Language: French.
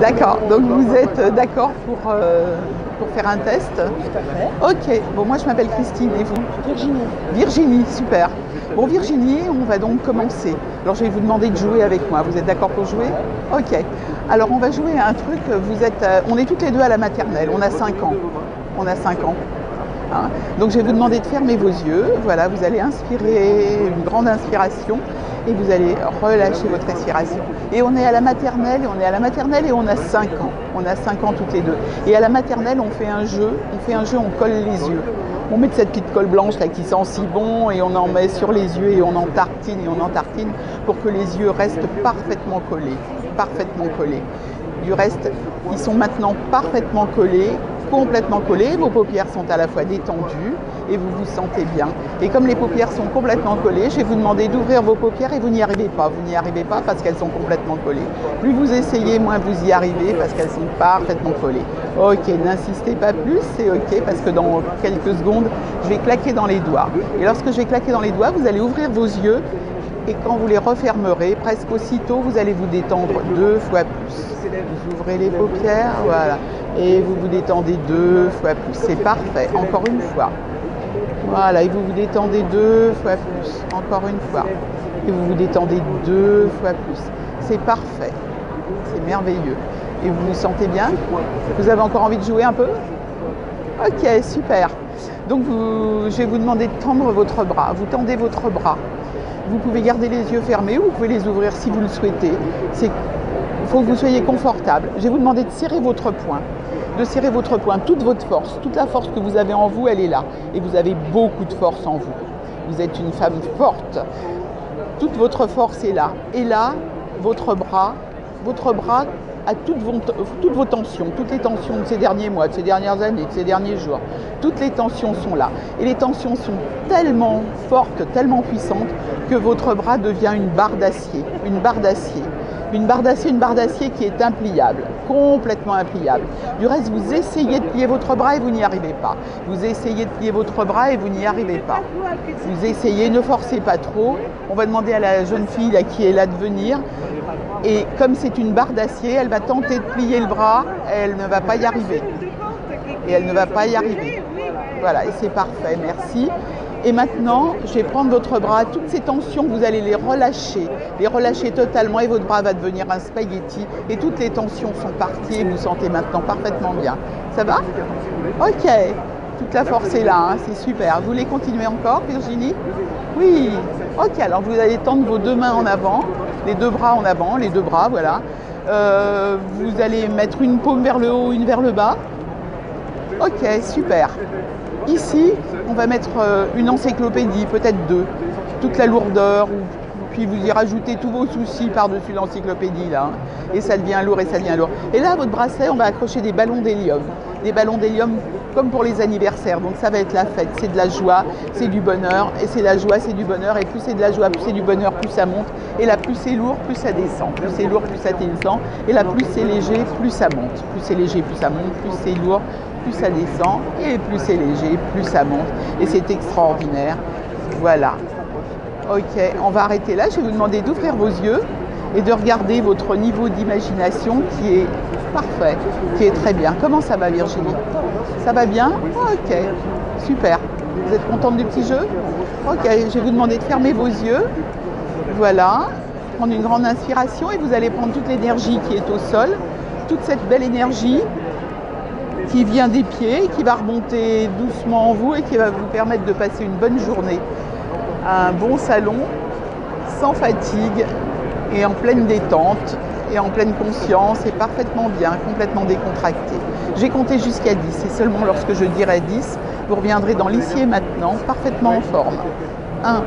D'accord, donc vous êtes d'accord pour faire un test? Tout à fait. Ok, bon moi je m'appelle Christine et vous? Virginie. Virginie, super. Bon Virginie, on va donc commencer. Alors je vais vous demander de jouer avec moi, vous êtes d'accord pour jouer? Ok, alors on va jouer à un truc, on est toutes les deux à la maternelle, on a 5 ans. On a 5 ans. Hein, donc je vais vous demander de fermer vos yeux, voilà, vous allez inspirer, une grande inspiration, et vous allez relâcher votre respiration. Et on est à la maternelle, et on a 5 ans. On a 5 ans toutes les deux. Et à la maternelle, on fait un jeu, on colle les yeux. On met de cette petite colle blanche là qui sent si bon et on en met sur les yeux et on en tartine pour que les yeux restent parfaitement collés, Du reste, ils sont maintenant parfaitement collés, complètement collés, vos paupières sont à la fois détendues et vous vous sentez bien. Et comme les paupières sont complètement collées, je vais vous demander d'ouvrir vos paupières et vous n'y arrivez pas. Vous n'y arrivez pas parce qu'elles sont complètement collées. Plus vous essayez, moins vous y arrivez parce qu'elles sont parfaitement collées. Ok, n'insistez pas plus, c'est ok parce que dans quelques secondes, je vais claquer dans les doigts. Et lorsque je vais claquer dans les doigts, vous allez ouvrir vos yeux et quand vous les refermerez, presque aussitôt, vous allez vous détendre 2 fois plus. Vous ouvrez les paupières, voilà. Et vous vous détendez 2 fois plus. C'est parfait. Encore une fois. Voilà. Et vous vous détendez 2 fois plus. Encore une fois. Et vous vous détendez 2 fois plus. C'est parfait. C'est merveilleux. Et vous vous sentez bien? Vous avez encore envie de jouer un peu? Ok, super. Donc je vais vous demander de tendre votre bras. Vous tendez votre bras. Vous pouvez garder les yeux fermés ou vous pouvez les ouvrir si vous le souhaitez. Il faut que vous soyez confortable. Je vais vous demander de serrer votre poing. Toute votre force, toute la force que vous avez en vous, elle est là. Et vous avez beaucoup de force en vous. Vous êtes une femme forte. Toute votre force est là. Et là, votre bras a toutes vos tensions, toutes les tensions de ces derniers mois, de ces dernières années, de ces derniers jours. Toutes les tensions sont là. Et les tensions sont tellement fortes, tellement puissantes, que votre bras devient une barre d'acier. Une barre d'acier qui est impliable, complètement impliable. Du reste, vous essayez de plier votre bras et vous n'y arrivez pas. Vous essayez de plier votre bras et vous n'y arrivez pas. Vous essayez, ne forcez pas trop. On va demander à la jeune fille là, qui est là de venir. Et comme c'est une barre d'acier, elle va tenter de plier le bras, elle ne va pas y arriver. Voilà, et c'est parfait, merci. Et maintenant, je vais prendre votre bras, toutes ces tensions, vous allez les relâcher totalement et votre bras va devenir un spaghetti et toutes les tensions sont parties et vous sentez maintenant parfaitement bien. Ça va? Ok, toute la force est là, hein, c'est super. Vous voulez continuer encore, Virginie? Oui. Ok, alors vous allez tendre vos 2 mains en avant, les 2 bras en avant, les 2 bras, voilà. Vous allez mettre une paume vers le haut, une vers le bas. Ok, super. Ici, on va mettre une encyclopédie, peut-être 2, toute la lourdeur, puis vous y rajoutez tous vos soucis par-dessus l'encyclopédie, là. Et ça devient lourd, Et là, à votre bracelet, on va accrocher des ballons d'hélium. Des ballons d'hélium comme pour les anniversaires. Donc ça va être la fête, c'est de la joie, c'est du bonheur. Et c'est la joie, c'est du bonheur. Et plus c'est de la joie, plus c'est du bonheur, plus ça monte. Et là, plus c'est lourd, plus ça descend. Plus c'est lourd, plus ça descend. Et là, plus c'est léger, plus ça monte. Plus c'est léger, plus ça monte. Plus c'est lourd, plus ça descend. Et plus c'est léger, plus ça monte. Et c'est extraordinaire. Voilà. Ok, on va arrêter là. Je vais vous demander d'ouvrir vos yeux et de regarder votre niveau d'imagination qui est parfait, qui est très bien. Comment ça va, Virginie? Ça va bien? Ok, super. Vous êtes contente du petit jeu? Ok, je vais vous demander de fermer vos yeux. Voilà. Prendre une grande inspiration et vous allez prendre toute l'énergie qui est au sol, toute cette belle énergie qui vient des pieds, qui va remonter doucement en vous et qui va vous permettre de passer une bonne journée. Un bon salon, sans fatigue et en pleine détente et en pleine conscience et parfaitement bien, complètement décontracté. J'ai compté jusqu'à 10 et seulement lorsque je dirai 10, vous reviendrez dans l'ici et maintenant, parfaitement en forme. 1,